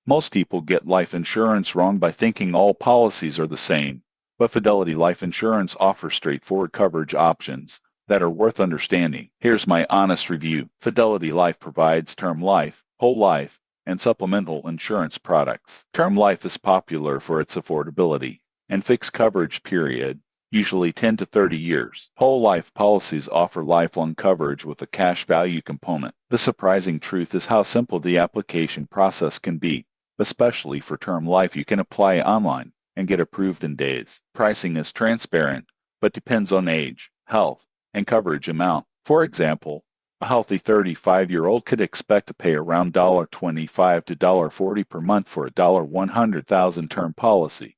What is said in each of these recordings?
Most people get life insurance wrong by thinking all policies are the same, but Fidelity Life Insurance offers straightforward coverage options that are worth understanding. Here's my honest review. Fidelity Life provides term life, whole life, and supplemental insurance products. Term life is popular for its affordability and fixed coverage period, usually 10 to 30 years. Whole life policies offer lifelong coverage with a cash value component. The surprising truth is how simple the application process can be, especially for term life. You can apply online and get approved in days. Pricing is transparent, but depends on age, health, and coverage amount. For example, a healthy 35-year-old could expect to pay around $25 to $40 per month for a $100,000 term policy.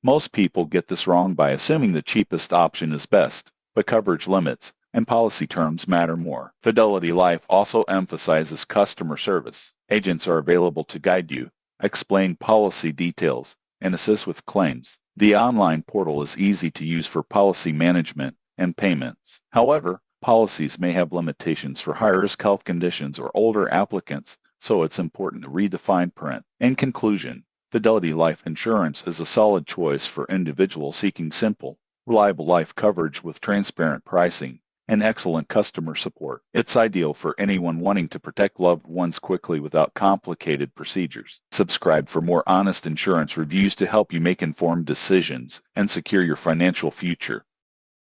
Most people get this wrong by assuming the cheapest option is best, but coverage limits and policy terms matter more. Fidelity Life also emphasizes customer service. Agents are available to guide you, explain policy details, and assist with claims. The online portal is easy to use for policy management and payments. However, policies may have limitations for high-risk health conditions or older applicants, so it's important to read the fine print. In conclusion, Fidelity Life Insurance is a solid choice for individuals seeking simple, reliable life coverage with transparent pricing and excellent customer support. It's ideal for anyone wanting to protect loved ones quickly without complicated procedures. Subscribe for more honest insurance reviews to help you make informed decisions and secure your financial future.